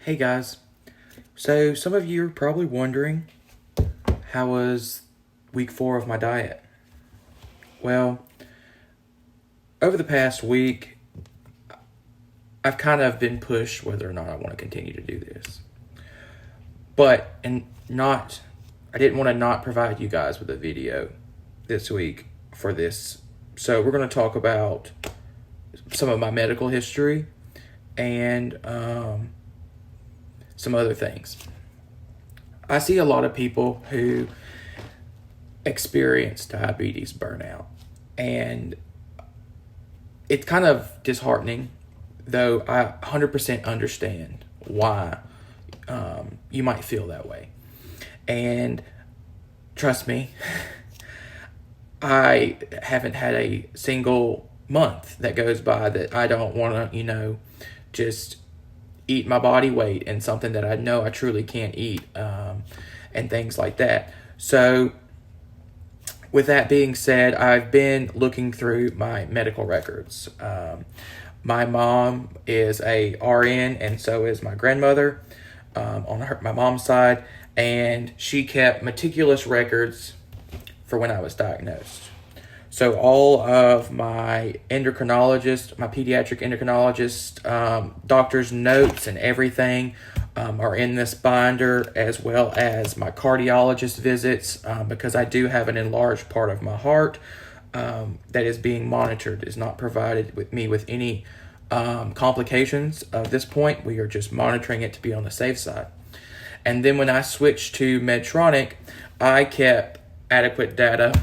Hey guys, so some of you are probably wondering, how was week 4 of my diet? Well, over the past week, I've kind of been pushed whether or not I want to continue to do this. I didn't want to not provide you guys with a video this week for this. So we're going to talk about some of my medical history and some other things. I see a lot of people who experience diabetes burnout, and it's kind of disheartening, though I 100% understand why you might feel that way. And trust me, I haven't had a single month that goes by that I don't want to, just eat my body weight and something that I know I truly can't eat, and things like that. So with that being said, I've been looking through my medical records. My mom is a RN, and so is my grandmother on my mom's side, and she kept meticulous records for when I was diagnosed. So all of my endocrinologist, my pediatric endocrinologist, doctor's notes and everything are in this binder, as well as my cardiologist visits, because I do have an enlarged part of my heart that is being monitored. Is not provided with me with any complications at this point. We are just monitoring it to be on the safe side. And then when I switched to Medtronic, I kept adequate data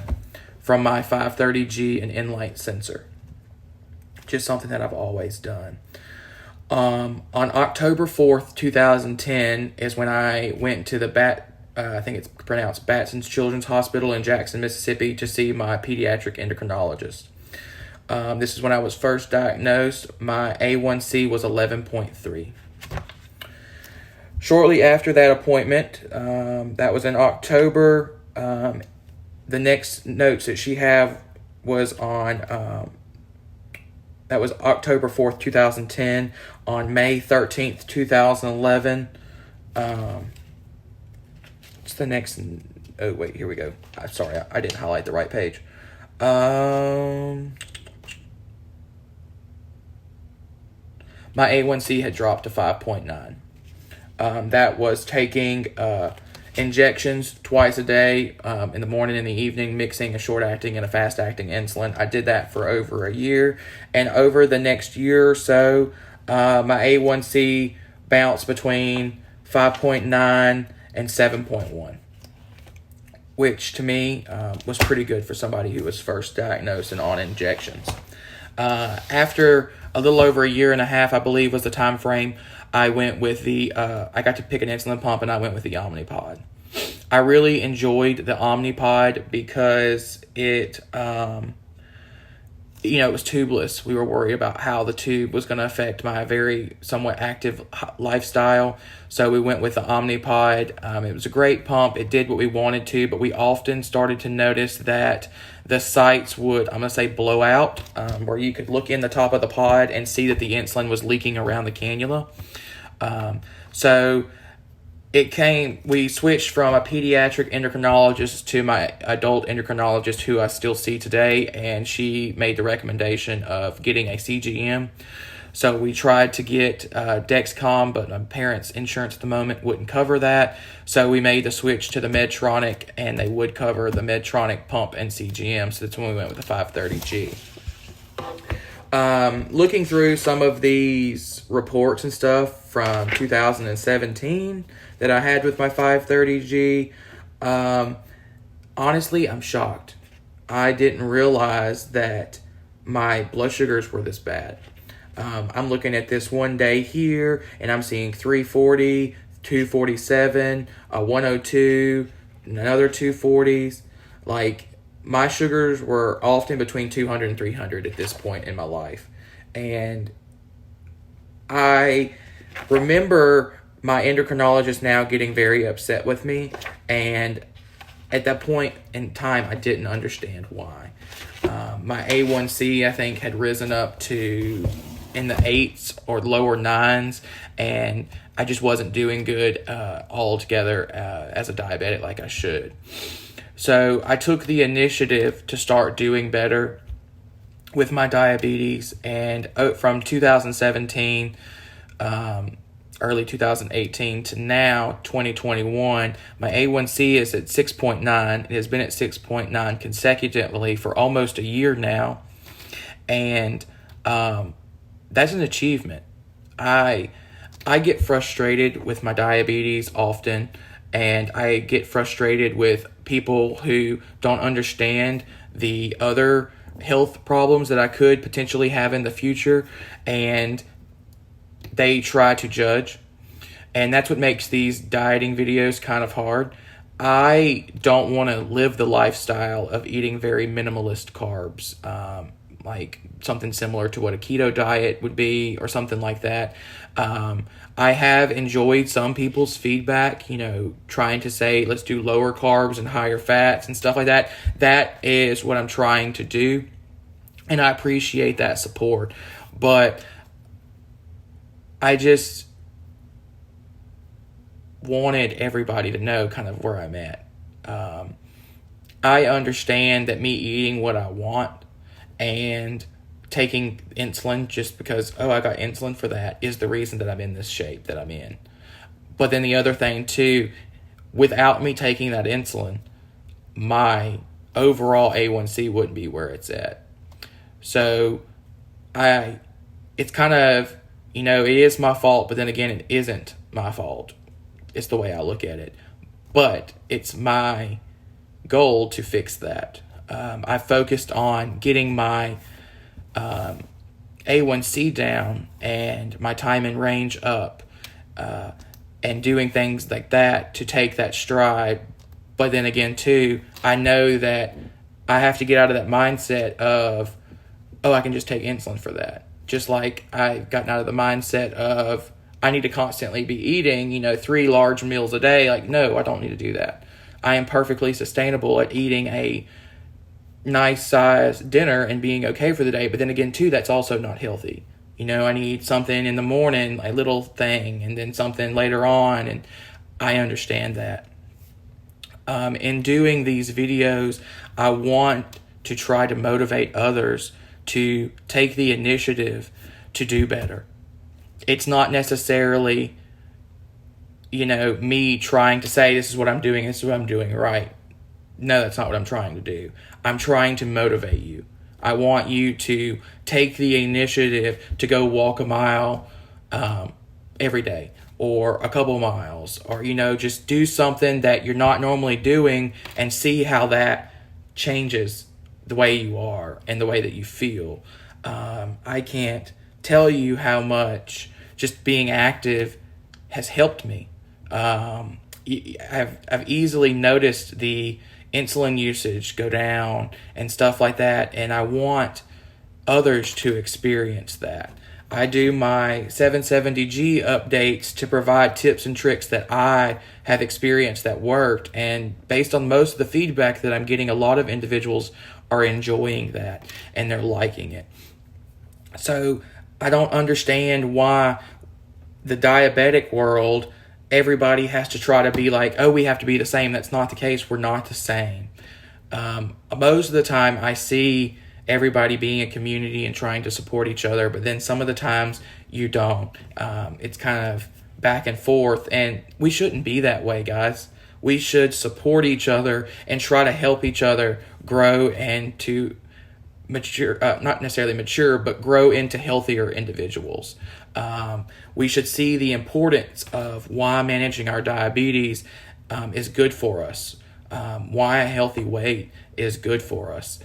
from my 530G and inlight sensor. Just something that I've always done. On October 4th, 2010 is when I went to the I think it's pronounced Batson's Children's Hospital in Jackson, Mississippi, to see my pediatric endocrinologist. This is when I was first diagnosed. My A1C was 11.3. Shortly after that appointment, that was in October, the next notes that she had was on, that was October 4th, 2010. On May 13th, 2011, what's the next? Oh, wait, here we go. I'm sorry, I didn't highlight the right page. My A1C had dropped to 5.9. That was taking injections twice a day, in the morning and the evening, mixing a short-acting and a fast-acting insulin. I did that for over a year, and over the next year or so, my A1C bounced between 5.9 and 7.1, which to me was pretty good for somebody who was first diagnosed and on injections. After a little over a year and a half, I believe was the time frame, I went with I got to pick an insulin pump, and I went with the Omnipod. I really enjoyed the Omnipod because it was tubeless. We were worried about how the tube was going to affect my very somewhat active lifestyle. So we went with the Omnipod. It was a great pump. It did what we wanted to, but we often started to notice that the sites would, I'm going to say, blow out, where you could look in the top of the pod and see that the insulin was leaking around the cannula. So we switched from a pediatric endocrinologist to my adult endocrinologist, who I still see today, and she made the recommendation of getting a CGM. So we tried to get Dexcom, but my parents' insurance at the moment wouldn't cover that. So we made the switch to the Medtronic, and they would cover the Medtronic pump and CGM. So that's when we went with the 530G. Looking through some of these reports and stuff from 2017 that I had with my 530G, honestly, I'm shocked. I didn't realize that my blood sugars were this bad. I'm looking at this one day here, and I'm seeing 340, 247, 102, another 240s. Like, my sugars were often between 200 and 300 at this point in my life. And I remember my endocrinologist now getting very upset with me, and at that point in time, I didn't understand why. My A1C, I think, had risen up to in the 8s or lower 9s, and I just wasn't doing good altogether as a diabetic like I should. So I took the initiative to start doing better with my diabetes, and from 2017, early 2018 to now, 2021, my A1C is at 6.9. It has been at 6.9 consecutively for almost a year now, and that's an achievement. I get frustrated with my diabetes often, and I get frustrated with people who don't understand the other health problems that I could potentially have in the future, and they try to judge. And that's what makes these dieting videos kind of hard. I don't want to live the lifestyle of eating very minimalist carbs, like something similar to what a keto diet would be or something like that. I have enjoyed some people's feedback, trying to say, let's do lower carbs and higher fats and stuff like that. That is what I'm trying to do, and I appreciate that support. But I just wanted everybody to know kind of where I'm at. I understand that me eating what I want and taking insulin just because, I got insulin for that, is the reason that I'm in this shape that I'm in. But then the other thing too, without me taking that insulin, my overall A1C wouldn't be where it's at. So it's kind of, it is my fault, but then again, it isn't my fault. It's the way I look at it. But it's my goal to fix that. I focused on getting my A1C down and my time in range up, and doing things like that to take that stride. But then again, too, I know that I have to get out of that mindset of, I can just take insulin for that. Just like I've gotten out of the mindset of, I need to constantly be eating, 3 large meals a day. Like, no, I don't need to do that. I am perfectly sustainable at eating a nice size dinner and being okay for the day. But then again, too, that's also not healthy. I need something in the morning, a little thing, and then something later on. And I understand that. In doing these videos, I want to try to motivate others to take the initiative to do better. It's not necessarily, me trying to say, this is what I'm doing, this is what I'm doing right. No, that's not what I'm trying to do. I'm trying to motivate you. I want you to take the initiative to go walk a mile every day, or a couple miles, or, just do something that you're not normally doing and see how that changes the way you are and the way that you feel. I can't tell you how much just being active has helped me. I've easily noticed the insulin usage go down and stuff like that, and I want others to experience that. I do my 770G updates to provide tips and tricks that I have experienced that worked, and based on most of the feedback that I'm getting, a lot of individuals are enjoying that and they're liking it. So I don't understand why the diabetic world, everybody has to try to be like, we have to be the same. That's not the case. We're not the same. Most of the time I see everybody being a community and trying to support each other, but then some of the times you don't. It's kind of back and forth, and we shouldn't be that way, guys. We should support each other and try to help each other grow and to mature, not necessarily mature, but grow into healthier individuals. We should see the importance of why managing our diabetes is good for us, why a healthy weight is good for us,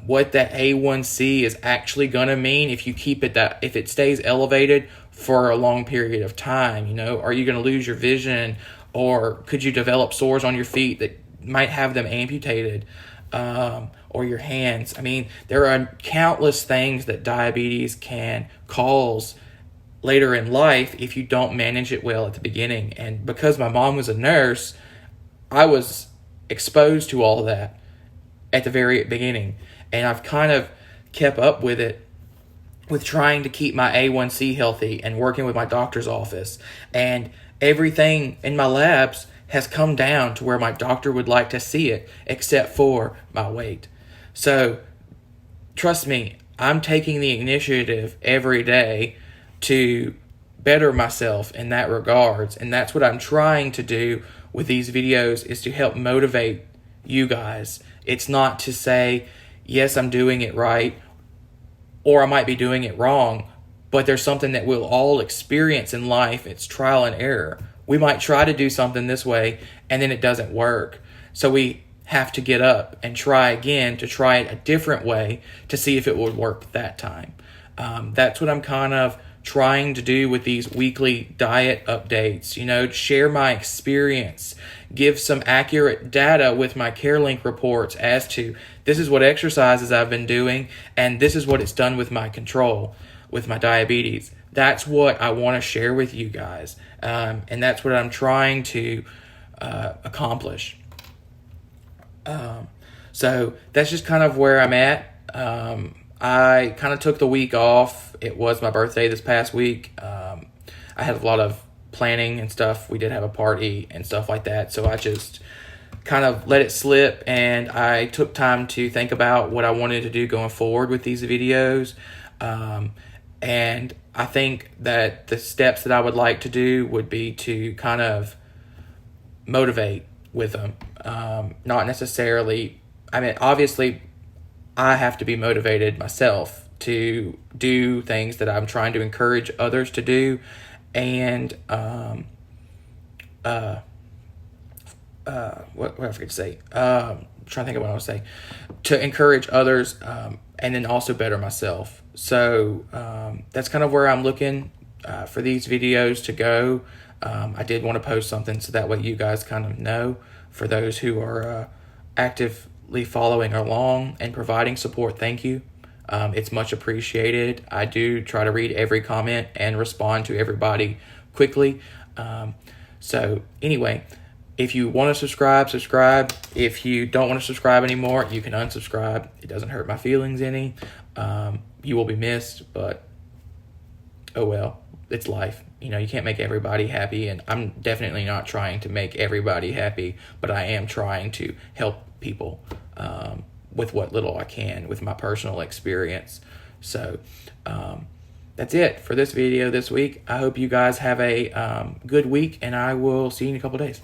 what that A1C is actually going to mean if you keep it if it stays elevated for a long period of time. Are you going to lose your vision, or could you develop sores on your feet that might have them amputated, or your hands? I mean, there are countless things that diabetes can cause later in life if you don't manage it well at the beginning. And because my mom was a nurse, I was exposed to all of that at the very beginning, and I've kind of kept up with it with trying to keep my A1C healthy and working with my doctor's office. And everything in my labs has come down to where my doctor would like to see it, except for my weight. So trust me, I'm taking the initiative every day to better myself in that regards. And that's what I'm trying to do with these videos, is to help motivate you guys. It's not to say, yes, I'm doing it right, or I might be doing it wrong, but there's something that we'll all experience in life. It's trial and error. We might try to do something this way and then it doesn't work. So we have to get up and try again, to try it a different way to see if it would work that time. That's what I'm kind of trying to do with these weekly diet updates, share my experience, give some accurate data with my CareLink reports as to this is what exercises I've been doing and this is what it's done with my control, with my diabetes. That's what I want to share with you guys. And that's what I'm trying to accomplish. So that's just kind of where I'm at. I kind of took the week off. It was my birthday this past week. I had a lot of planning and stuff. We did have a party and stuff like that. So I just kind of let it slip, and I took time to think about what I wanted to do going forward with these videos. And I think that the steps that I would like to do would be to kind of motivate with them. Not necessarily, obviously I have to be motivated myself to do things that I'm trying to encourage others to do. And what I forget to say, I'm trying to think of what I want to say, to encourage others, and then also better myself. So that's kind of where I'm looking for these videos to go. I did want to post something so that way you guys kind of know. For those who are actively following along and providing support, thank you. It's much appreciated. I do try to read every comment and respond to everybody quickly. So anyway, if you want to subscribe. If you don't want to subscribe anymore, you can unsubscribe. It doesn't hurt my feelings any. You will be missed, but oh well, it's life. You can't make everybody happy, and I'm definitely not trying to make everybody happy, but I am trying to help people with what little I can with my personal experience. So that's it for this video this week. I hope you guys have a good week, and I will see you in a couple days.